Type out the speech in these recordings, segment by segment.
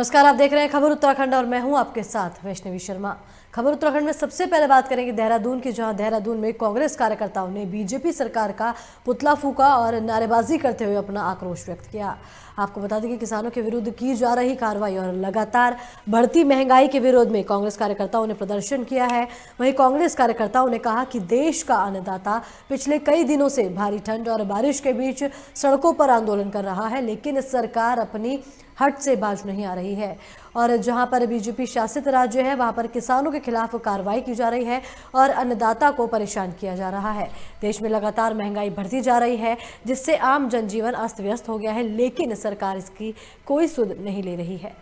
नमस्कार, आप देख रहे हैं खबर उत्तराखंड और मैं हूं आपके साथ वैष्णवी शर्मा। खबर उत्तराखंड में सबसे पहले बात करेंगे देहरादून की, जहां देहरादून में कांग्रेस कार्यकर्ताओं ने बीजेपी सरकार का पुतला फूंका और नारेबाजी करते हुए अपना आक्रोश व्यक्त किया। आपको बता दें कि किसानों के विरुद्ध की जा रही कार्रवाई और लगातार बढ़ती महंगाई के विरोध में कांग्रेस कार्यकर्ताओं ने प्रदर्शन किया है। वहीं कांग्रेस कार्यकर्ताओं ने कहा कि देश का अन्नदाता पिछले कई दिनों से भारी ठंड और बारिश के बीच सड़कों पर आंदोलन कर रहा है, लेकिन सरकार अपनी हट से बाज नहीं आ रही है। और जहां पर बीजेपी शासित राज्य है वहां पर किसानों के खिलाफ कार्रवाई की जा रही है और अन्नदाता को परेशान किया जा रहा है। देश में लगातार महंगाई बढ़ती जा रही है, जिससे आम जनजीवन अस्त व्यस्त हो गया है, लेकिन सरकार इसकी कोई सुध नहीं ले रही है।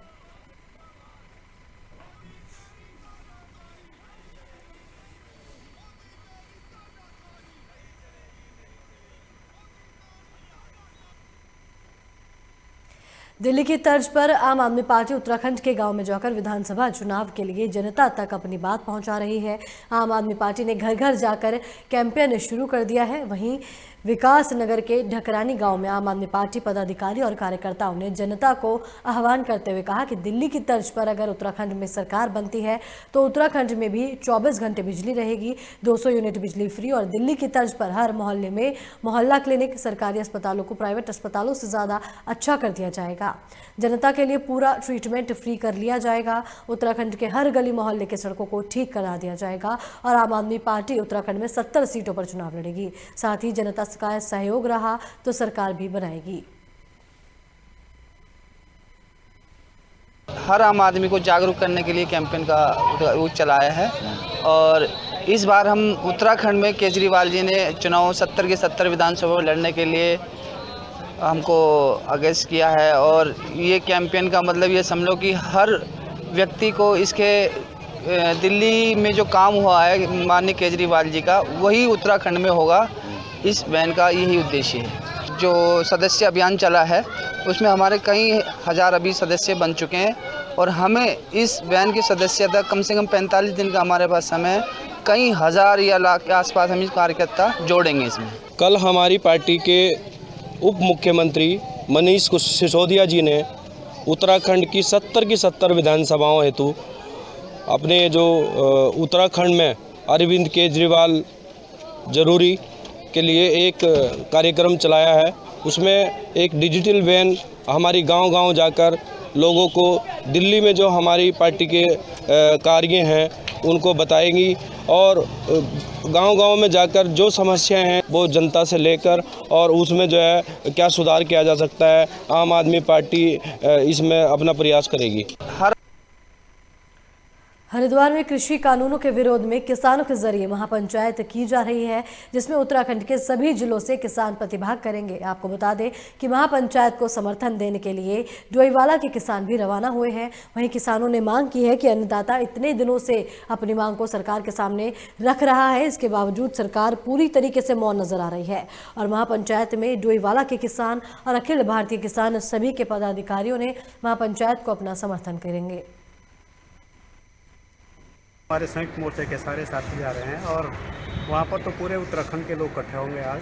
दिल्ली की तर्ज पर आम आदमी पार्टी उत्तराखंड के गांव में जाकर विधानसभा चुनाव के लिए जनता तक अपनी बात पहुंचा रही है। आम आदमी पार्टी ने घर घर जाकर कैंपेन शुरू कर दिया है। वहीं विकास नगर के ढकरानी गांव में आम आदमी पार्टी पदाधिकारी और कार्यकर्ताओं ने जनता को आह्वान करते हुए कहा कि दिल्ली की तर्ज पर अगर उत्तराखंड में सरकार बनती है तो उत्तराखंड में भी 24 घंटे बिजली रहेगी, 200 यूनिट बिजली फ्री, और दिल्ली की तर्ज पर हर मोहल्ले में मोहल्ला क्लिनिक, सरकारी अस्पतालों को प्राइवेट अस्पतालों से ज़्यादा अच्छा कर दिया जाएगा। जनता के लिए पूरा ट्रीटमेंट फ्री कर लिया जाएगा। उत्तराखंड के हर गली मोहल्ले के सड़कों को ठीक करा दिया जाएगा और आम आदमी पार्टी उत्तराखंड में 70 सीटों पर चुनाव लड़ेगी। साथ ही जनता का सहयोग रहा तो सरकार भी बनाएगी। हर आम आदमी को जागरूक करने के लिए कैंपेन का वो चलाया है और इस बार हम उत्तराखंड में केजरीवाल जी ने चुनाव 70 के 70 विधानसभा लड़ने के लिए हमको अगेंस्ट किया है। और ये कैंपेन का मतलब ये समझ लो कि हर व्यक्ति को इसके दिल्ली में जो काम हुआ है माननीय केजरीवाल जी का, वही उत्तराखंड में होगा। इस बैन का यही उद्देश्य है। जो सदस्य अभियान चला है उसमें हमारे कई हज़ार अभी सदस्य बन चुके हैं और हमें इस बैन की सदस्यता कम से कम 45 दिन का हमारे पास समय है। कई हज़ार या लाख के आसपास हम इस कार्यकर्ता जोड़ेंगे इसमें। कल हमारी पार्टी के उप मुख्यमंत्री मनीष सिसोदिया जी ने उत्तराखंड की 70 विधानसभाओं हेतु अपने जो उत्तराखंड में अरविंद केजरीवाल जरूरी के लिए एक कार्यक्रम चलाया है। उसमें एक डिजिटल वैन हमारी गांव-गांव जाकर लोगों को दिल्ली में जो हमारी पार्टी के कार्य हैं उनको बताएंगी और गांव-गांव में जाकर जो समस्याएं हैं वो जनता से लेकर और उसमें जो है क्या सुधार किया जा सकता है, आम आदमी पार्टी इसमें अपना प्रयास करेगी। हरिद्वार में कृषि कानूनों के विरोध में किसानों के जरिए महापंचायत की जा रही है, जिसमें उत्तराखंड के सभी जिलों से किसान प्रतिभाग करेंगे। आपको बता दें कि महापंचायत को समर्थन देने के लिए डोईवाला के किसान भी रवाना हुए हैं। वहीं किसानों ने मांग की है कि अन्नदाता इतने दिनों से अपनी मांग को सरकार के सामने रख रहा है, इसके बावजूद सरकार पूरी तरीके से मौन नजर आ रही है। और महापंचायत में डोईवाला के किसान और अखिल भारतीय किसान सभी के पदाधिकारियों ने महापंचायत को अपना समर्थन करेंगे। हमारे संयुक्त मोर्चे के सारे साथी जा रहे हैं और वहाँ पर तो पूरे उत्तराखंड के लोग इकट्ठे होंगे आज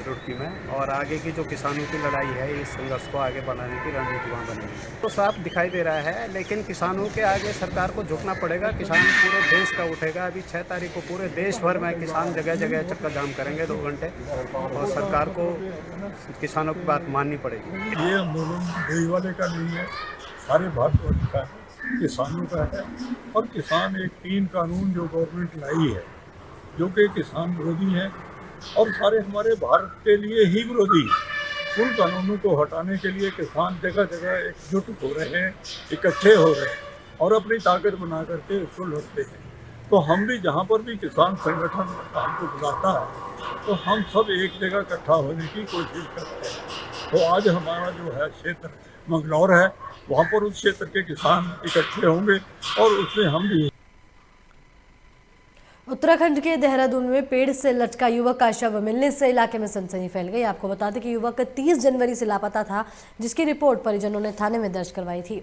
रुड़की में। और आगे की जो किसानों की लड़ाई है, इस संघर्ष को आगे बढ़ाने की रणनीति वहाँ बनेगी। तो साफ दिखाई दे रहा है, लेकिन किसानों के आगे सरकार को झुकना पड़ेगा। किसान पूरे देश का उठेगा। अभी 6 तारीख को पूरे देश भर में किसान जगह जगह चक्कर जाम करेंगे 2 घंटे और सरकार को किसानों की बात माननी पड़ेगी। ये आंदोलन डोईवाले का नहीं है, सारे भारतवर्ष का है, किसानों का है। और किसान एक 3 कानून जो गवर्नमेंट लाई है जो कि किसान विरोधी है और सारे हमारे भारत के लिए ही विरोधी है। उन कानूनों को हटाने के लिए किसान जगह जगह एकजुट हो रहे हैं, इकट्ठे हो रहे हैं और अपनी ताकत बना करके उसको लड़ते हैं। तो हम भी जहाँ पर भी किसान संगठन हमको बुलाता है तो हम सब एक जगह इकट्ठा होने की कोशिश करते हैं। तो आज हमारा जो है क्षेत्र मंगलौर है, वहाँ पर उस क्षेत्र के किसान इकट्ठे होंगे और उसमें हम भी। उत्तराखंड के देहरादून में पेड़ से लटका युवक का शव मिलने से इलाके में सनसनी फैल गई। आपको बता दें कि युवक 30 जनवरी से लापता था, जिसकी रिपोर्ट परिजनों ने थाने में दर्ज करवाई थी।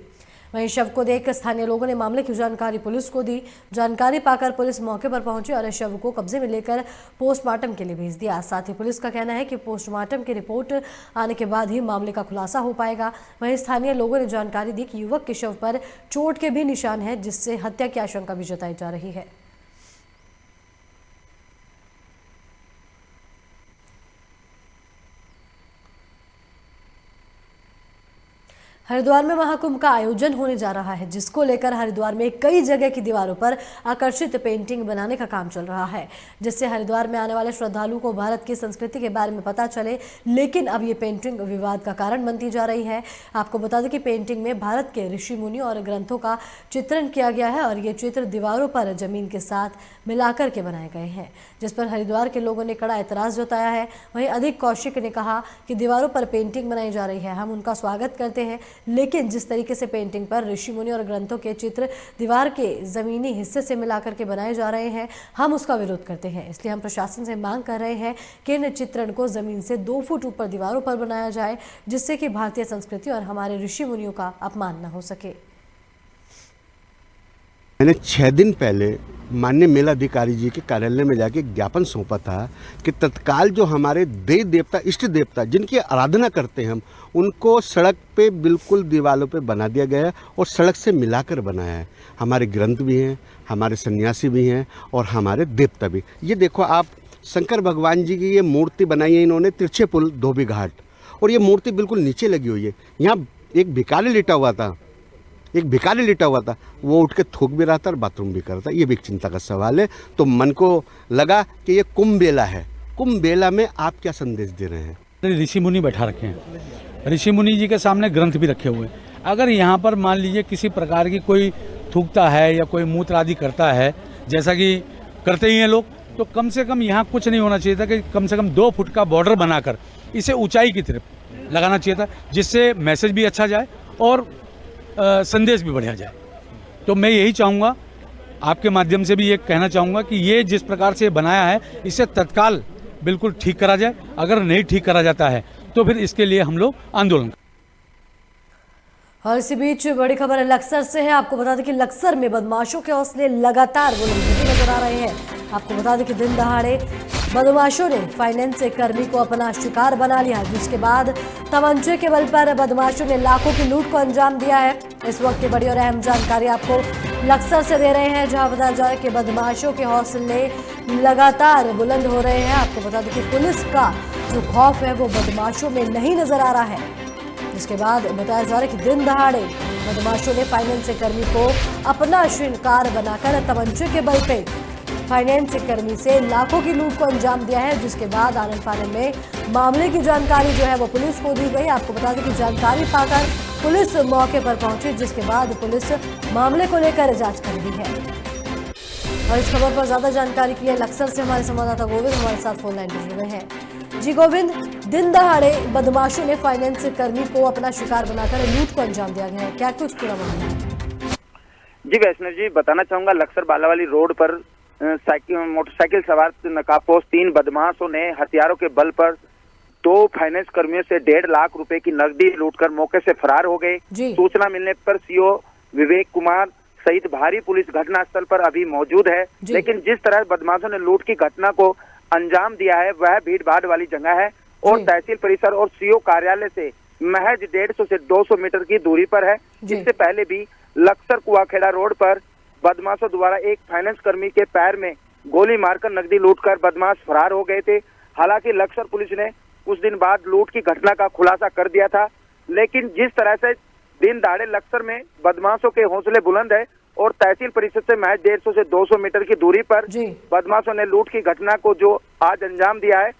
वहीं शव को देख स्थानीय लोगों ने मामले की जानकारी पुलिस को दी। जानकारी पाकर पुलिस मौके पर पहुंची और शव को कब्जे में लेकर पोस्टमार्टम के लिए भेज दिया। साथ ही पुलिस का कहना है कि पोस्टमार्टम की रिपोर्ट आने के बाद ही मामले का खुलासा हो पाएगा। वहीं स्थानीय लोगों ने जानकारी दी कि युवक के शव पर चोट के भी निशान हैं, जिससे हत्या की आशंका भी जताई जा रही है। हरिद्वार में महाकुंभ का आयोजन होने जा रहा है, जिसको लेकर हरिद्वार में कई जगह की दीवारों पर आकर्षित पेंटिंग बनाने का काम चल रहा है, जिससे हरिद्वार में आने वाले श्रद्धालुओं को भारत की संस्कृति के बारे में पता चले। लेकिन अब ये पेंटिंग विवाद का कारण बनती जा रही है। आपको बता दें कि पेंटिंग में भारत के ऋषि मुनि और ग्रंथों का चित्रण किया गया है और ये चित्र दीवारों पर जमीन के साथ मिलाकर के बनाए गए हैं, जिस पर हरिद्वार के लोगों ने कड़ा एतराज जताया है। वहीं अधिक कौशिक ने कहा कि दीवारों पर पेंटिंग बनाई जा रही है, हम उनका स्वागत करते हैं, लेकिन जिस तरीके से पेंटिंग पर ऋषि मुनि और ग्रंथों के चित्र दीवार के जमीनी हिस्से से मिलाकर के बनाए जा रहे हैं, हम उसका विरोध करते हैं। इसलिए हम प्रशासन से मांग कर रहे हैं कि इन चित्रण को जमीन से 2 फुट ऊपर दीवारों पर बनाया जाए, जिससे कि भारतीय संस्कृति और हमारे ऋषि मुनियों का अपमान न हो सके। मैंने 6 दिन पहले माननीय मेलाधिकारी जी के कार्यालय में जाके एक ज्ञापन सौंपा था कि तत्काल जो हमारे देव देवता इष्ट देवता जिनकी आराधना करते हैं हम, उनको सड़क पे बिल्कुल दीवारों पे बना दिया गया है और सड़क से मिलाकर बनाया है। हमारे ग्रंथ भी हैं, हमारे सन्यासी भी हैं और हमारे देवता भी। ये देखो आप, शंकर भगवान जी की ये मूर्ति बनाई है इन्होंने तिरछे पुल धोबी घाट, और ये मूर्ति बिल्कुल नीचे लगी हुई है। यहाँ एक भिखारी लेटा हुआ था, वो उठ के थूक भी रहा था और बाथरूम भी कर रहा था। ये भी एक चिंता का सवाल है। तो मन को लगा कि ये कुंभ मेला है, कुंभ मेला में आप क्या संदेश दे रहे हैं? ऋषि मुनि बैठा रखे हैं, ऋषि मुनि जी के सामने ग्रंथ भी रखे हुए हैं। अगर यहाँ पर मान लीजिए किसी प्रकार की कोई थूकता है या कोई मूत्र आदि करता है, जैसा कि करते ही हैं लोग, तो कम से कम यहाँ कुछ नहीं होना चाहिए था कि कम से कम 2 फुट का बॉर्डर बनाकर इसे ऊंचाई की तरफ लगाना चाहिए था, जिससे मैसेज भी अच्छा जाए और संदेश भी बढ़िया जाए। तो मैं यही चाहूँगा, आपके माध्यम से भी ये कहना चाहूँगा कि ये जिस प्रकार से बनाया है, इसे तत्काल बिल्कुल ठीक करा जाए। अगर नहीं ठीक करा जाता है तो फिर इसके लिए हम लोग आंदोलन। और इसी बीच बड़ी खबर लक्सर से है। आपको बता दें कि लक्सर में बदमाशों के हौसले लगातार बुलंद होते नजर आ रहे हैं। आपको बता दें कि दिन दहाड़े बदमाशों ने फाइनेंस कर्मी को अपना शिकार बना लिया, जिसके बाद तमंचे के बल पर बदमाशों ने लाखों की लूट को अंजाम दिया है। इस वक्त की बड़ी और अहम जानकारी आपको लक्सर से दे रहे हैं, जहां बताया जा रहा है कि बदमाशों के हौसले लगातार बुलंद हो रहे हैं। आपको बता दें कि पुलिस का जो खौफ है वो बदमाशों में नहीं नजर आ रहा है, जिसके बाद बताया जा रहा है कि दिन दहाड़े बदमाशों ने फाइनेंस कर्मी को अपना शिकार बनाकर तमंचे के बल पे फाइनेंस कर्मी से लाखों की लूट को अंजाम दिया है, जिसके बाद आनन फानन में मामले की जानकारी जो है वो पुलिस को दी गई। आपको बता दें कि जानकारी पाकर पुलिस मौके पर पहुंची, जिसके बाद पुलिस मामले को लेकर जांच कर रही है। और इस खबर पर ज्यादा जानकारी के लिए लक्सर से हमारे संवाददाता गोविंद हमारे साथ फोन लाइन पर जुड़े हैं। जी गोविंद, दिन दहाड़े बदमाशों ने फाइनेंस कर्मी को अपना शिकार बनाकर लूट को अंजाम दिया गया है, क्या कुछ पूरा मामला है? जी वैष्णव जी, बताना चाहूंगा, लक्सर बालावाली रोड पर मोटरसाइकिल सवार नकाबपोश 3 बदमाशों ने हथियारों के बल पर 2 फाइनेंस कर्मियों से 1.5 लाख रुपए की नकदी लूटकर मौके से फरार हो गए। सूचना मिलने पर सीओ विवेक कुमार सहित भारी पुलिस घटनास्थल पर अभी मौजूद है। लेकिन जिस तरह बदमाशों ने लूट की घटना को अंजाम दिया है वह भीड़ भाड़ वाली जगह है और तहसील परिसर और सीओ कार्यालय से महज 150 से 200 मीटर की दूरी पर है। इससे पहले भी लक्सर कुआखेड़ा रोड पर बदमाशों द्वारा एक फाइनेंस कर्मी के पैर में गोली मारकर नकदी लूटकर बदमाश फरार हो गए थे। हालांकि लक्सर पुलिस ने कुछ दिन बाद लूट की घटना का खुलासा कर दिया था, लेकिन जिस तरह से दिन दहाड़े लक्सर में बदमाशों के हौसले बुलंद है और तहसील परिषद से महज 150 से 200 मीटर की दूरी पर बदमाशों ने लूट की घटना को जो आज अंजाम दिया है,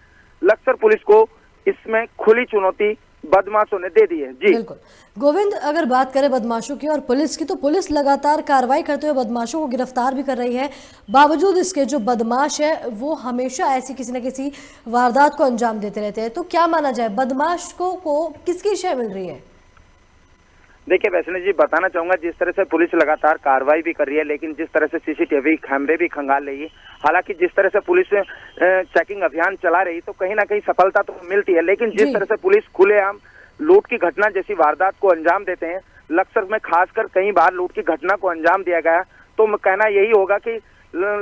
लक्सर पुलिस को इसमें खुली चुनौती बदमाशों ने दे दी है। जी बिल्कुल गोविंद, अगर बात करें बदमाशों की और पुलिस की, तो पुलिस लगातार कार्रवाई करते हुए बदमाशों को गिरफ्तार भी कर रही है। बावजूद इसके जो बदमाश है वो हमेशा ऐसी किसी न किसी वारदात को अंजाम देते रहते हैं। तो क्या माना जाए, बदमाश को किसकी शय मिल रही है? देखिए वैष्णव जी, बताना चाहूंगा, जिस तरह से पुलिस लगातार कार्रवाई भी कर रही है, लेकिन जिस तरह से सीसीटीवी कैमरे भी खंगाल रही है, हालांकि जिस तरह से पुलिस चेकिंग अभियान चला रही तो कहीं ना कहीं सफलता तो मिलती है, लेकिन जिस तरह से पुलिस खुलेआम लूट की घटना जैसी वारदात को अंजाम देते हैं लक्सर में खासकर कई बार लूट की घटना को अंजाम दिया गया, तो कहना यही होगा कि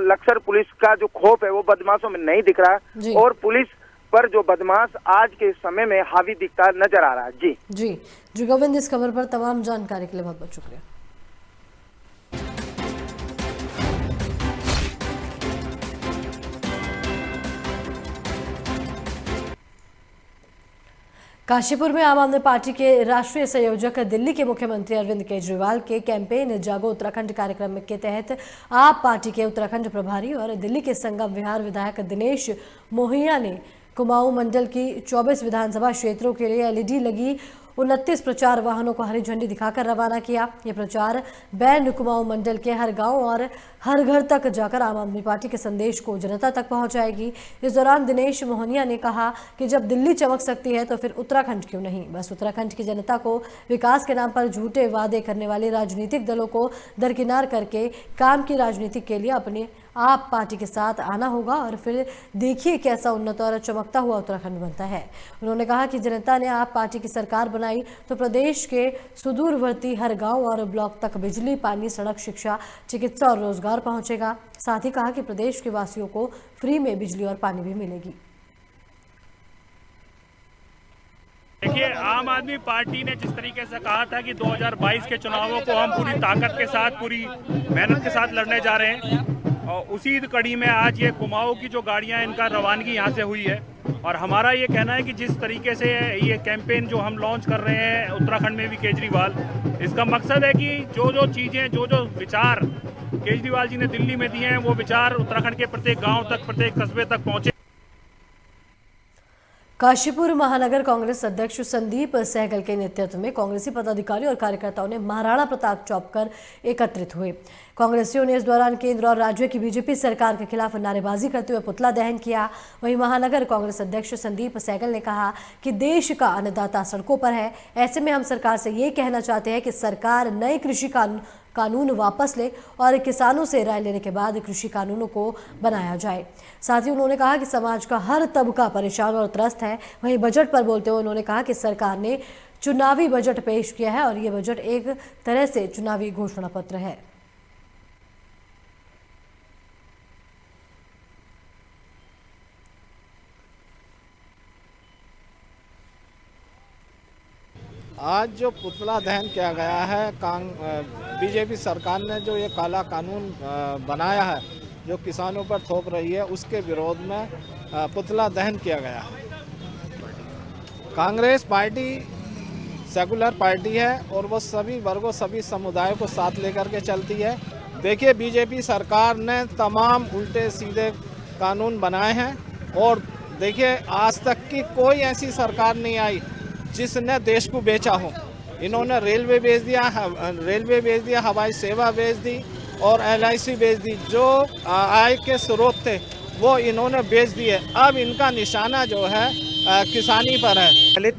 लक्सर पुलिस का जो खौफ है वो बदमाशों में नहीं दिख रहा है और पुलिस पर जो बदमाश आज के समय में हावी दिखता नजर आ रहा है। जी गोविंद, इस खबर पर तमाम जानकारी के लिए बहुत बहुत शुक्रिया। काशीपुर में आम आदमी पार्टी के राष्ट्रीय संयोजक दिल्ली के मुख्यमंत्री अरविंद केजरीवाल के कैंपेन जागो उत्तराखंड कार्यक्रम के तहत आप पार्टी के उत्तराखंड प्रभारी और दिल्ली के संगम विहार विधायक दिनेश मोहिया ने कुमाऊं मंडल की 24 विधानसभा क्षेत्रों के लिए एलईडी लगी 29 प्रचार वाहनों को हरी झंडी दिखाकर रवाना किया। ये प्रचार बैन कुमाऊं मंडल के हर गांव और हर घर तक जाकर आम आदमी पार्टी के संदेश को जनता तक पहुंचाएगी। इस दौरान दिनेश मोहनिया ने कहा कि जब दिल्ली चमक सकती है तो फिर उत्तराखंड क्यों नहीं। बस उत्तराखंड की जनता को विकास के नाम पर झूठे वादे करने वाले राजनीतिक दलों को दरकिनार करके काम की राजनीति के लिए अपने आप पार्टी के साथ आना होगा और फिर देखिए कैसा उन्नत और चमकता हुआ उत्तराखंड बनता है। उन्होंने कहा कि जनता ने आप पार्टी की सरकार बनाई तो प्रदेश के सुदूरवर्ती हर गांव और ब्लॉक तक बिजली, पानी, सड़क, शिक्षा, चिकित्सा और रोजगार पहुंचेगा। साथ ही कहा कि प्रदेश के वासियों को फ्री में बिजली और पानी भी मिलेगी। देखिए, आम आदमी पार्टी ने जिस तरीके से कहा था कि 2022 के चुनावों को हम पूरी ताकत के साथ, पूरी मेहनत के साथ लड़ने जा रहे हैं और उसी कड़ी में आज ये कुमाऊं की जो गाड़ियां इनका रवानगी यहाँ से हुई है और हमारा ये कहना है कि जिस तरीके से ये कैंपेन जो हम लॉन्च कर रहे हैं उत्तराखंड में भी केजरीवाल, इसका मकसद है कि जो जो चीज़ें, जो जो विचार केजरीवाल जी ने दिल्ली में दिए हैं वो विचार उत्तराखंड के प्रत्येक गाँव तक, प्रत्येक कस्बे तक पहुँचे। काशीपुर महानगर कांग्रेस अध्यक्ष संदीप सहगल के नेतृत्व में कांग्रेसी पदाधिकारी और कार्यकर्ताओं ने महाराणा प्रताप चौक पर एकत्रित हुए। कांग्रेसियों ने इस दौरान केंद्र और राज्य की बीजेपी सरकार के खिलाफ नारेबाजी करते हुए पुतला दहन किया। वहीं महानगर कांग्रेस अध्यक्ष संदीप सहगल ने कहा कि देश का अन्नदाता सड़कों पर है, ऐसे में हम सरकार से ये कहना चाहते हैं कि सरकार नए कृषि कानून वापस ले और किसानों से राय लेने के बाद कृषि कानूनों को बनाया जाए। साथ ही उन्होंने कहा कि समाज का हर तबका परेशान और त्रस्त है। वहीं बजट पर बोलते हुए उन्होंने कहा कि सरकार ने चुनावी बजट पेश किया है और ये बजट एक तरह से चुनावी घोषणा पत्र है। आज जो पुतला दहन किया गया है, बीजेपी सरकार ने जो ये काला कानून बनाया है जो किसानों पर थोप रही है, उसके विरोध में पुतला दहन किया गया है। कांग्रेस पार्टी सेकुलर पार्टी है और वो सभी वर्गों, सभी समुदायों को साथ लेकर के चलती है। देखिए, बीजेपी सरकार ने तमाम उल्टे सीधे कानून बनाए हैं और देखिए आज तक की कोई ऐसी सरकार नहीं आई जिसने देश को बेचा हो। इन्होंने रेलवे बेच दिया, हवाई सेवा बेच दी और LIC बेच दी। जो आय के स्रोत थे वो इन्होंने बेच दिए। अब इनका निशाना जो है किसानी पर है। पहले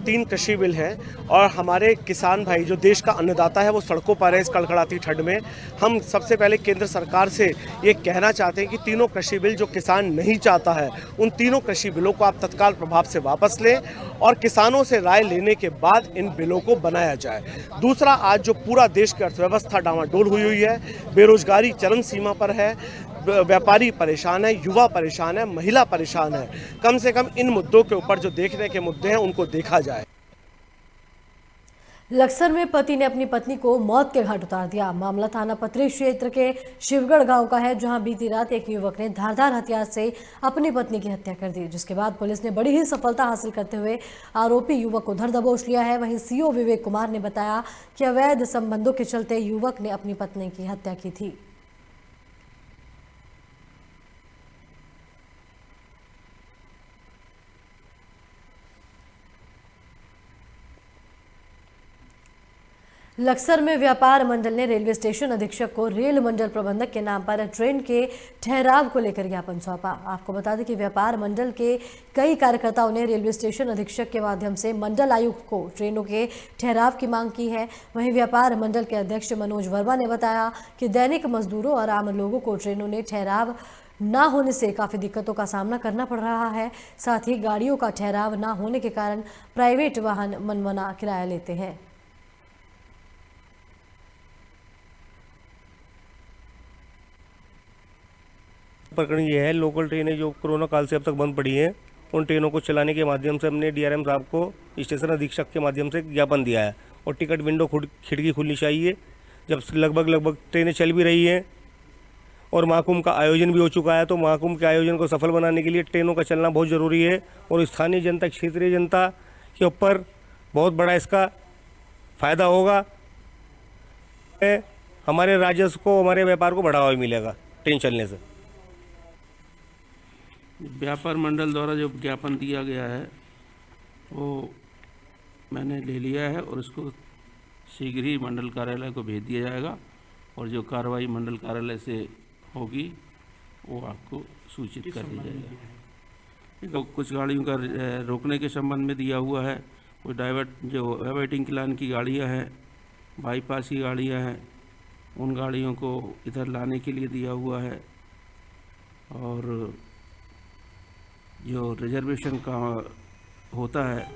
तीन कृषि बिल हैं और हमारे किसान भाई जो देश का अन्नदाता है वो सड़कों पर है इस कड़कड़ाती ठंड में। हम सबसे पहले केंद्र सरकार से ये कहना चाहते हैं कि तीनों कृषि बिल जो किसान नहीं चाहता है, उन तीनों कृषि बिलों को आप तत्काल प्रभाव से वापस लें और किसानों से राय लेने के बाद इन बिलों को बनाया जाए। दूसरा, आज जो पूरा देश की अर्थव्यवस्था डामाडोल हुई है, बेरोजगारी चरम सीमा पर है, व्यापारी परेशान है, युवा परेशान है, महिला परेशान है, कम से कम इन मुद्दों के ऊपर जो देखने के मुद्दे हैं उनको देखा जाए। लक्सर में पति ने अपनी पत्नी को मौत के घाट उतार दिया। मामला थाना पथरी क्षेत्र के शिवगढ़ गांव का है, जहां बीती रात एक युवक ने धारदार हथियार से अपनी पत्नी की हत्या कर दी, जिसके बाद पुलिस ने बड़ी ही सफलता हासिल करते हुए आरोपी युवक को धर दबोच लिया है। वहीं CO विवेक कुमार ने बताया कि अवैध संबंधों के चलते युवक ने अपनी पत्नी की हत्या की थी। लक्सर में व्यापार मंडल ने रेलवे स्टेशन अधीक्षक को रेल मंडल प्रबंधक के नाम पर ट्रेन के ठहराव को लेकर ज्ञापन सौंपा। आपको बता दें कि व्यापार मंडल के कई कार्यकर्ताओं ने रेलवे स्टेशन अधीक्षक के माध्यम से मंडल आयुक्त को ट्रेनों के ठहराव की मांग की है। वहीं व्यापार मंडल के अध्यक्ष मनोज वर्मा ने बताया कि दैनिक मजदूरों और आम लोगों को ट्रेनों में ठहराव ना होने से काफ़ी दिक्कतों का सामना करना पड़ रहा है। साथ ही गाड़ियों का ठहराव ना होने के कारण प्राइवेट वाहन मनमाना किराया लेते हैं। प्रकरण ये है, लोकल ट्रेनें जो कोरोना काल से अब तक बंद पड़ी हैं, उन ट्रेनों को चलाने के माध्यम से हमने डीआरएम साहब को स्टेशन अधीक्षक के माध्यम से ज्ञापन दिया है। और टिकट विंडो खिड़की खुलनी चाहिए। जब लगभग ट्रेनें चल भी रही हैं और महाकुंभ का आयोजन भी हो चुका है, तो महाकुंभ के आयोजन को सफल बनाने के लिए ट्रेनों का चलना बहुत ज़रूरी है। और स्थानीय जनता, क्षेत्रीय जनता के ऊपर बहुत बड़ा इसका फ़ायदा होगा। हमारे राजस्व को, हमारे व्यापार को बढ़ावा भी मिलेगा ट्रेन चलने से। व्यापार मंडल द्वारा जो ज्ञापन दिया गया है वो मैंने ले लिया है और इसको शीघ्र ही मंडल कार्यालय को भेज दिया जाएगा और जो कार्रवाई मंडल कार्यालय से होगी वो आपको सूचित कर दी जाएगी। तो कुछ गाड़ियों का रोकने के संबंध में दिया हुआ है, कोई डाइवर्टिंग लाइन की गाड़ियां हैं, बाईपास की गाड़ियां हैं, उन गाड़ियों को इधर लाने के लिए दिया हुआ है। और जो रिजर्वेशन का होता है।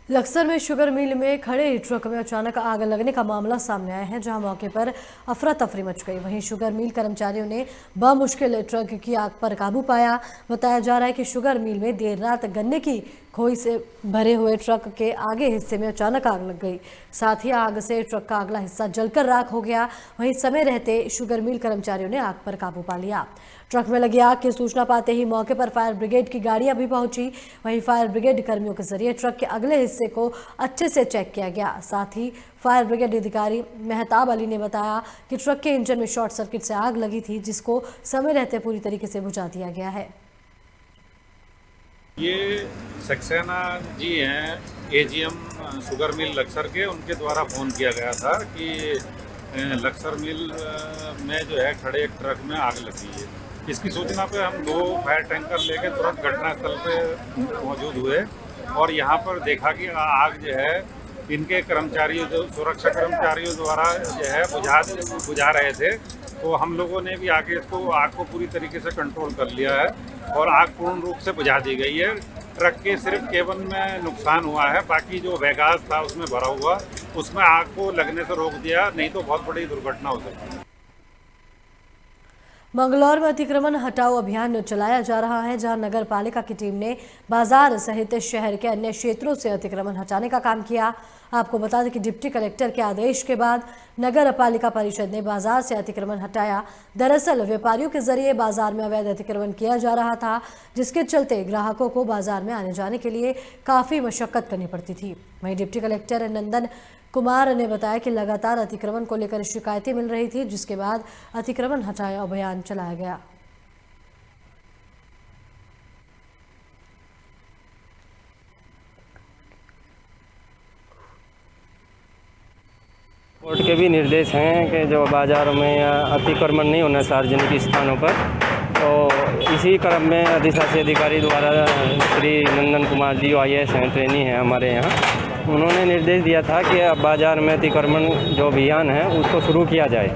लक्सर में शुगर मिल में खड़े ट्रक में अचानक आग लगने का मामला सामने आया है, जहां मौके पर अफरा तफरी मच गई। वहीं शुगर मिल कर्मचारियों ने बमुश्किल ट्रक की आग पर काबू पाया। बताया जा रहा है कि शुगर मिल में देर रात गन्ने की खोई से भरे हुए ट्रक के आगे हिस्से में अचानक आग लग गई। साथ ही आग से ट्रक का अगला हिस्सा जलकर राख हो गया। वहीं समय रहते शुगर मिल कर्मचारियों ने आग पर काबू पा लिया। ट्रक में लगी आग की सूचना पाते ही मौके पर फायर ब्रिगेड की गाड़ियां भी पहुंची। वहीं फायर ब्रिगेड कर्मियों के जरिए ट्रक के अगले हिस्से को अच्छे से चेक किया गया। साथ ही फायर ब्रिगेड अधिकारी मेहताब अली ने बताया कि ट्रक के इंजन में शॉर्ट सर्किट से आग लगी थी, जिसको समय रहते पूरी तरीके से बुझा दिया गया है। ये सक्सेना जी हैं, एजीएम शुगर मिल लक्सर के, उनके द्वारा फ़ोन किया गया था कि लक्सर मिल में जो है खड़े एक ट्रक में आग लगी है। इसकी सूचना पे हम 2 फायर टैंकर लेके तुरंत घटनास्थल पे मौजूद हुए और यहाँ पर देखा कि आग जो है इनके कर्मचारियों, जो सुरक्षा कर्मचारियों द्वारा जो है बुझा रहे थे। तो हम लोगों ने भी आगे इसको आग को पूरी तरीके से कंट्रोल कर लिया है और आग पूर्ण रूप से बुझा दी गई है। ट्रक के सिर्फ केबल में नुकसान हुआ है, बाकी जो वैगास था उसमें भरा हुआ, उसमें आग को लगने से रोक दिया, नहीं तो बहुत बड़ी दुर्घटना हो सकती है। मंगलौर में अतिक्रमण हटाओ अभियान चलाया जा रहा है, जहां नगर पालिका की टीम ने बाजार सहित शहर के अन्य क्षेत्रों से अतिक्रमण हटाने का काम किया। आपको बता दें कि डिप्टी कलेक्टर के आदेश के बाद नगर पालिका परिषद ने बाजार से अतिक्रमण हटाया। दरअसल व्यापारियों के जरिए बाजार में अवैध अतिक्रमण किया जा रहा था, जिसके चलते ग्राहकों को बाजार में आने जाने के लिए काफ़ी मशक्कत करनी पड़ती थी। वहीं डिप्टी कलेक्टर नंदन कुमार ने बताया कि लगातार अतिक्रमण को लेकर शिकायतें मिल रही थी, जिसके बाद अतिक्रमण हटाओ अभियान चलाया गया। कोर्ट के भी निर्देश हैं कि जो बाज़ारों में या अतिक्रमण नहीं होना सार्वजनिक स्थानों पर। तो इसी क्रम में अधिशासी अधिकारी द्वारा श्री नंदन कुमार जी IAS हैं, ट्रेनी हैं हमारे यहाँ, उन्होंने निर्देश दिया था कि अब बाज़ार में अतिक्रमण जो अभियान है उसको शुरू किया जाए।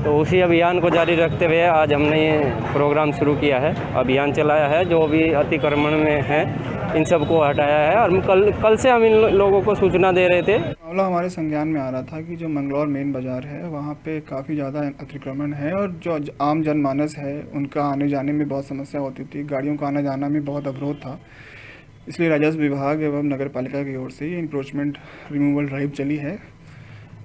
तो उसी अभियान को जारी रखते हुए आज हमने ये प्रोग्राम शुरू किया है, अभियान चलाया है। जो भी अतिक्रमण में है इन सबको हटाया है और कल से हम इन लोगों को सूचना दे रहे थे। मामला हमारे संज्ञान में आ रहा था कि जो मंगलौर मेन बाज़ार है वहाँ पे काफ़ी ज़्यादा अतिक्रमण है और जो आम जनमानस है उनका आने जाने में बहुत समस्या होती थी, गाड़ियों का आना जाना में बहुत अवरोध था। इसलिए राजस्व विभाग एवं नगर पालिका की ओर से ये इंक्रोचमेंट रिमूवल ड्राइव चली है।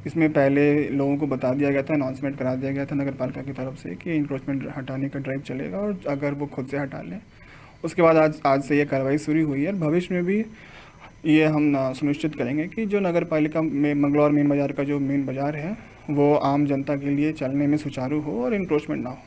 इसमें पहले लोगों को बता दिया गया था, अनाउंसमेंट करा दिया गया था नगर पालिका की तरफ से कि इंक्रोचमेंट हटाने का ड्राइव चलेगा और अगर वो खुद से हटा लें, उसके बाद आज से ये कार्रवाई शुरू हुई है। भविष्य में भी ये हम सुनिश्चित करेंगे कि जो नगर पालिका में मंगलौर मेन बाज़ार का जो मेन बाज़ार है वो आम जनता के लिए चलने में सुचारू हो और इंक्रोचमेंट ना हो।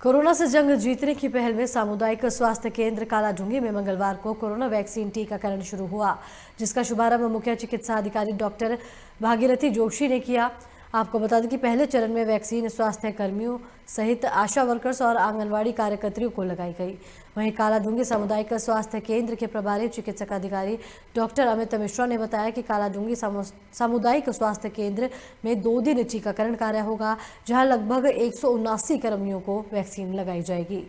कोरोना से जंग जीतने की पहल में सामुदायिक स्वास्थ्य केंद्र कालाढूंगी में मंगलवार को कोरोना वैक्सीन टीकाकरण शुरू हुआ, जिसका शुभारंभ मुख्य चिकित्सा अधिकारी डॉक्टर भागीरथी जोशी ने किया। आपको बता दें कि पहले चरण में वैक्सीन स्वास्थ्य कर्मियों सहित आशा वर्कर्स और आंगनवाड़ी कार्यकर्तियों को लगाई गई। वहीं कालाढूंगी सामुदायिक स्वास्थ्य केंद्र के प्रभारी चिकित्सक अधिकारी डॉक्टर अमित मिश्रा ने बताया कि कालाढूंगी सामुदायिक स्वास्थ्य केंद्र में 2 दिन टीकाकरण कार्य होगा, जहां लगभग 179 कर्मियों को वैक्सीन लगाई जाएगी।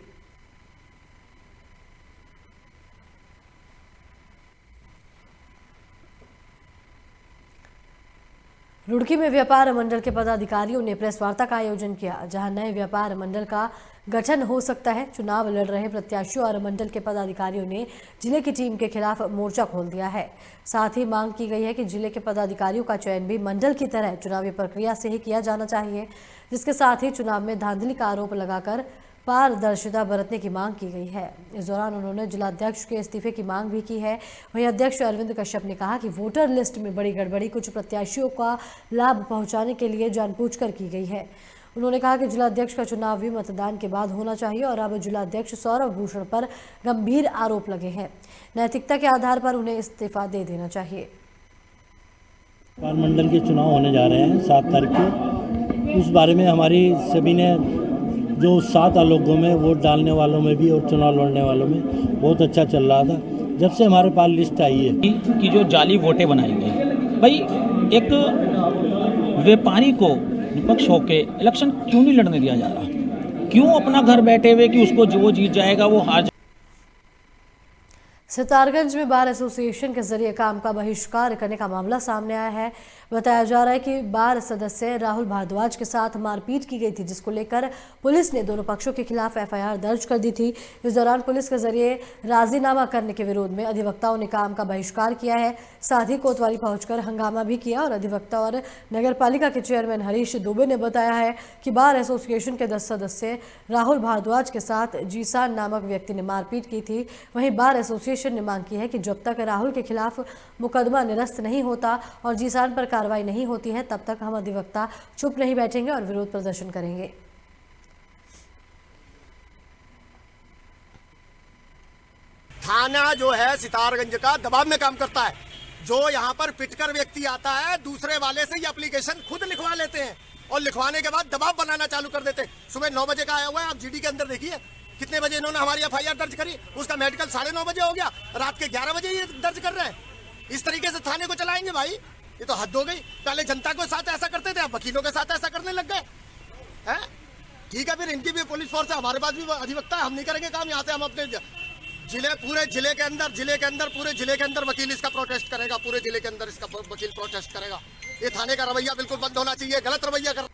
रुड़की में व्यापार मंडल के पदाधिकारियों ने प्रेस वार्ता का आयोजन किया, जहां नए व्यापार मंडल का गठन हो सकता है। चुनाव लड़ रहे प्रत्याशियों और मंडल के पदाधिकारियों ने जिले की टीम के खिलाफ मोर्चा खोल दिया है। साथ ही मांग की गई है कि जिले के पदाधिकारियों का चयन भी मंडल की तरह चुनावी प्रक्रिया से ही किया जाना चाहिए, जिसके साथ ही चुनाव में धांधली का आरोप लगाकर पारदर्शिता बरतने की मांग की गई है। इस दौरान उन्होंने जिलाध्यक्ष के इस्तीफे की मांग भी की है। वहीं अध्यक्ष अरविंद कश्यप ने कहा कि वोटर लिस्ट में बड़ी गड़बड़ी कुछ प्रत्याशियों का लाभ पहुंचाने के लिए जानबूझकर की गई है। उन्होंने कहा कि जिलाध्यक्ष का चुनाव भी मतदान के बाद होना चाहिए और अब जिलाध्यक्ष सौरभ भूषण पर गंभीर आरोप लगे हैं। नैतिकता के आधार पर उन्हें इस्तीफा दे देना चाहिए। मंडल के चुनाव होने जा रहे हैं 7 तारीख को। उस बारे में हमारी सभी ने जो 7 लोगों में वोट डालने वालों में भी और चुनाव लड़ने वालों में बहुत अच्छा चल रहा था। जब से हमारे पास लिस्ट आई है कि जो जाली वोटें बनाई गई, भाई एक व्यापारी को विपक्ष होके इलेक्शन क्यों नहीं लड़ने दिया जा रहा? क्यों अपना घर बैठे हुए कि उसको जो जीत जाएगा वो हार। सितारगंज में बार एसोसिएशन के जरिए काम का बहिष्कार करने का मामला सामने आया है। बताया जा रहा है कि बार सदस्य राहुल भारद्वाज के साथ मारपीट की गई थी, जिसको लेकर पुलिस ने दोनों पक्षों के खिलाफ एफआईआर दर्ज कर दी थी। इस दौरान पुलिस के जरिए राजीनामा करने के विरोध में अधिवक्ताओं ने काम का बहिष्कार किया है। साथ ही कोतवाली पहुंचकर हंगामा भी किया और अधिवक्ता और नगरपालिका के चेयरमैन हरीश दुबे ने बताया है कि बार एसोसिएशन के 10 सदस्य राहुल भारद्वाज के साथ जीसान नामक व्यक्ति ने मारपीट की थी। वहीं बार एसोसिएशन ने मांग की है कि जब तक राहुल के खिलाफ मुकदमा निरस्त नहीं होता और जीसान पर कार्रवाई नहीं होती है, तब तक हम अधिवक्ता चुप नहीं बैठेंगे और विरोध प्रदर्शन करेंगे। थाना जो है सितारगंज का दबाव में काम करता है। जो यहाँ पर पिटकर व्यक्ति आता है, दूसरे वाले से ये एप्लीकेशन खुद लिखवा लेते हैं और लिखवाने के बाद दबाव बनाना चालू कर देते हैं। सुबह 9 बजे का आया हुआ है, आप जीडी के अंदर देखिए कितने बजे इन्होंने हमारी एफआईआर दर्ज करी। उसका मेडिकल 9:30 बजे हो गया, रात के 11 बजे ये दर्ज कर रहे हैं। इस तरीके से थाने को चलाएंगे भाई, ये तो हद हो गई। पहले जनता के साथ ऐसा करते थे, अब वकीलों के साथ ऐसा करने लग गए हैं। ठीक है, फिर इनकी भी पुलिस फोर्स है, हमारे पास भी अधिवक्ता है, हम नहीं करेंगे काम। यहाँ से हम अपने पूरे जिले के अंदर वकील इसका प्रोटेस्ट करेगा, पूरे जिले के अंदर इसका वकील प्रोटेस्ट करेगा। ये थाने का रवैया बिल्कुल बंद होना चाहिए, गलत रवैया कर।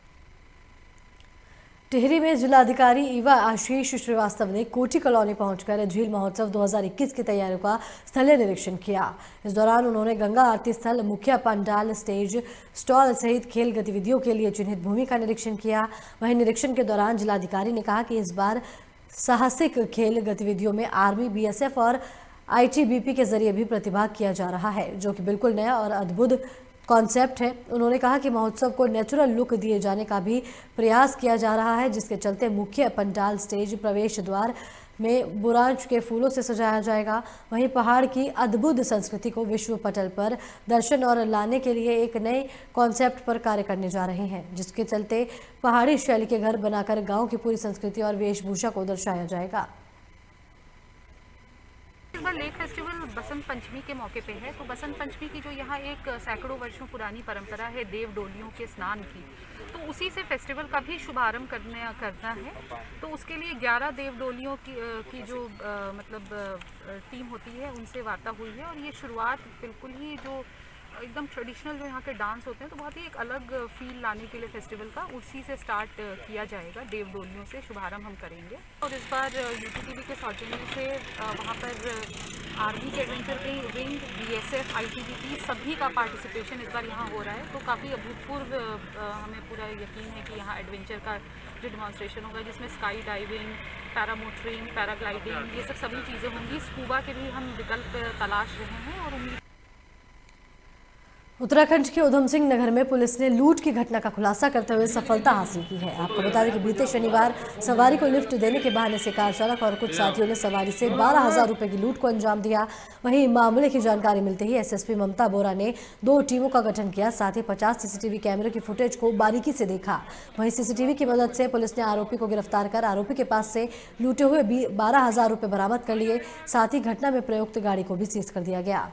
टिहरी में जिलाधिकारी ईवा आशीष श्रीवास्तव ने कोठी कॉलोनी पहुंचकर झील महोत्सव 2021 की तैयारियों का स्थलीय निरीक्षण किया। इस दौरान उन्होंने गंगा आरती स्थल, मुख्य पंडाल, स्टेज, स्टॉल सहित खेल गतिविधियों के लिए चिन्हित भूमि का निरीक्षण किया। वहीं निरीक्षण के दौरान जिलाधिकारी ने कहा कि इस बार साहसिक खेल गतिविधियों में आर्मी, बीएसएफ और आईटीबीपी के जरिए भी प्रतिभाग किया जा रहा है, जो कि बिल्कुल नया और अद्भुत कॉन्सेप्ट है। उन्होंने कहा कि महोत्सव को नेचुरल लुक दिए जाने का भी प्रयास किया जा रहा है, जिसके चलते मुख्य पंडाल, स्टेज, प्रवेश द्वार में बुरांश के फूलों से सजाया जाएगा। वहीं पहाड़ की अद्भुत संस्कृति को विश्व पटल पर दर्शन और लाने के लिए एक नए कॉन्सेप्ट पर कार्य करने जा रहे हैं, जिसके चलते पहाड़ी शैली के घर बनाकर गांव की पूरी संस्कृति और वेशभूषा को दर्शाया जाएगा। इस बार लेक फेस्टिवल बसंत पंचमी के मौके पे है। तो बसंत पंचमी की जो यहाँ एक सैकड़ों वर्षों पुरानी परंपरा है देव डोलियों के स्नान की, तो उसी से फेस्टिवल का भी शुभारंभ करना है। तो उसके लिए 11 देव डोलियों की जो टीम होती है उनसे वार्ता हुई है। और ये शुरुआत बिल्कुल ही जो एकदम ट्रेडिशनल जो यहाँ के डांस होते हैं, तो बहुत ही एक अलग फील लाने के लिए फेस्टिवल का उसी से स्टार्ट किया जाएगा। देव डोलियों से शुभारंभ हम करेंगे। और इस बार यूटीटीवी के सौजन्य से वहाँ पर आर्मी के एडवेंचर विंग, बीएसएफ, आईटीबीपी सभी का पार्टिसिपेशन इस बार यहाँ हो रहा है। तो काफ़ी अभूतपूर्व हमें पूरा यकीन है कि यहाँ एडवेंचर का जो डिमॉन्स्ट्रेशन होगा, जिसमें स्काई डाइविंग, पैरामोटरिंग, पैराग्लाइडिंग, ये सब सभी चीज़ें होंगी। स्कूबा के भी हम विकल्प तलाश रहे हैं। और उम्मीद उत्तराखंड के उधम सिंह नगर में पुलिस ने लूट की घटना का खुलासा करते हुए सफलता हासिल की है। आपको बता दें कि बीते शनिवार सवारी को लिफ्ट देने के बहाने से कार चालक और कुछ साथियों ने सवारी से 12,000 रुपए की लूट को अंजाम दिया। वहीं मामले की जानकारी मिलते ही एसएसपी ममता बोरा ने 2 टीमों का गठन किया। साथ ही 50 सीसीटीवी कैमरे की फुटेज को बारीकी से देखा। वहीं सीसीटीवी की मदद से पुलिस ने आरोपी को गिरफ्तार कर आरोपी के पास से लूटे हुए 12,000 रुपए बरामद कर लिए। साथ ही घटना में प्रयुक्त गाड़ी को भी सीज कर दिया गया।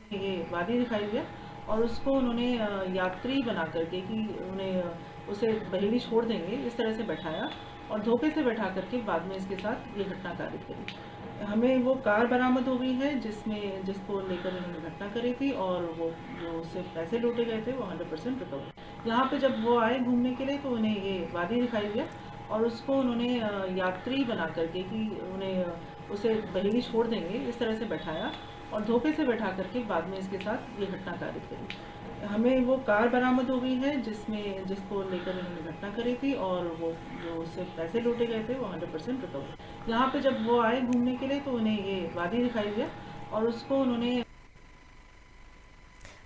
ये वादी दिखाई है और उसको उन्होंने यात्री बना करके कि उन्हें उसे बहेड़ी छोड़ देंगे इस तरह से बैठाया और धोखे से बैठा करके बाद में इसके साथ ये घटना कारित करी। हमें वो कार बरामद हो गई है जिसको लेकर उन्होंने घटना करी थी, और वो जो उससे पैसे लूटे गए थे वो 100% रिकवर। यहाँ पे जब वो आए घूमने के लिए तो उन्हें ये वादी दिखाई दिया और उसको उन्होंने यात्री बना करके कि उन्हें उसे बहेड़ी छोड़ देंगे इस तरह से बैठाया और धोखे से बैठा करके बाद में इसके साथ ये घटना कारित करी। हमें वो कार बरामद हो गई है जिसको लेकर उन्होंने घटना करी थी, और वो जो उससे पैसे लूटे गए थे वो 100% रिकवर। यहाँ पे जब वो आए घूमने के लिए तो उन्हें ये वादी दिखाई दिया और उसको उन्होंने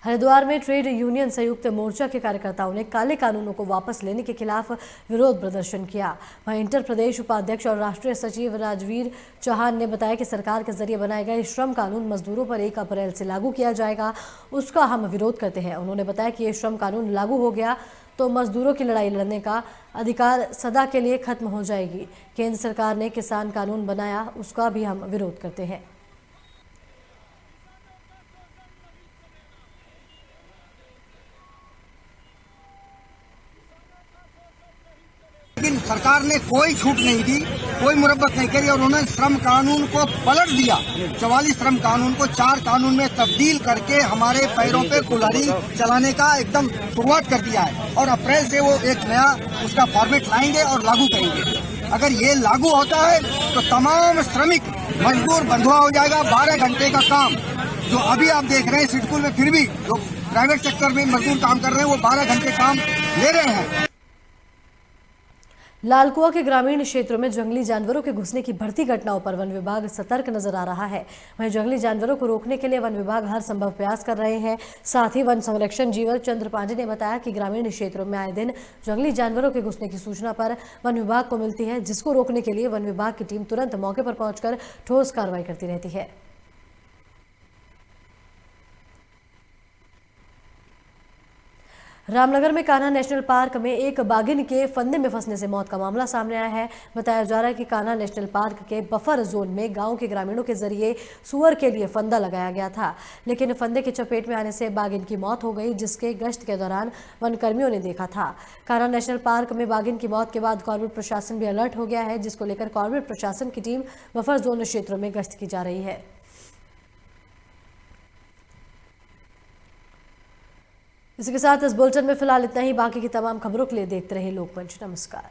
हरिद्वार में ट्रेड यूनियन संयुक्त मोर्चा के कार्यकर्ताओं ने काले कानूनों को वापस लेने के खिलाफ विरोध प्रदर्शन किया। वहीं इंटर प्रदेश उपाध्यक्ष और राष्ट्रीय सचिव राजवीर चौहान ने बताया कि सरकार के जरिए बनाए गए श्रम कानून मजदूरों पर 1 अप्रैल से लागू किया जाएगा, उसका हम विरोध करते हैं। उन्होंने बताया कि ये श्रम कानून लागू हो गया तो मजदूरों की लड़ाई लड़ने का अधिकार सदा के लिए खत्म हो जाएगी। केंद्र सरकार ने किसान कानून बनाया, उसका भी हम विरोध करते हैं। लेकिन सरकार ने कोई छूट नहीं दी, कोई मुरब्बत नहीं करी और उन्होंने श्रम कानून को पलट दिया। 44 श्रम कानून को 4 कानून में तब्दील करके हमारे पैरों पे कुल्हाड़ी चलाने का एकदम शुरुआत कर दिया है और अप्रैल से वो एक नया उसका फॉर्मेट लाएंगे और लागू करेंगे। अगर ये लागू होता है तो तमाम श्रमिक मजदूर बंधुआ हो जाएगा। 12 घंटे का काम जो अभी आप देख रहे हैं सिडकुल में, फिर भी जो प्राइवेट सेक्टर में मजदूर काम कर रहे हैं वो 12 घंटे काम ले रहे हैं। लालकुआ के ग्रामीण क्षेत्रों में जंगली जानवरों के घुसने की बढ़ती घटनाओं पर वन विभाग सतर्क नजर आ रहा है। वहीं जंगली जानवरों को रोकने के लिए वन विभाग हर संभव प्रयास कर रहे हैं। साथ ही वन संरक्षण जीवन चंद्र पांडे ने बताया कि ग्रामीण क्षेत्रों में आए दिन जंगली जानवरों के घुसने की सूचना पर वन विभाग को मिलती है, जिसको रोकने के लिए वन विभाग की टीम तुरंत मौके पर पहुंचकर ठोस कार्रवाई करती रहती है। रामनगर में कान्हा नेशनल पार्क में एक बाघिन के फंदे में फंसने से मौत का मामला सामने आया है। बताया जा रहा है कि कान्हा नेशनल पार्क के बफर जोन में गांव के ग्रामीणों के जरिए सुअर के लिए फंदा लगाया गया था, लेकिन फंदे की चपेट में आने से बाघिन की मौत हो गई, जिसके गश्त के दौरान वन कर्मियों ने देखा था। कान्हा नेशनल पार्क में बाघिन की मौत के बाद कॉर्बेट प्रशासन भी अलर्ट हो गया है, जिसको लेकर कॉर्बेट प्रशासन की टीम बफर जोन क्षेत्रों में गश्त की जा रही है। इसी के साथ इस बुलेटिन में फिलहाल इतना ही। बाकी की तमाम खबरों के लिए देखते रहिए लोकमंच। नमस्कार।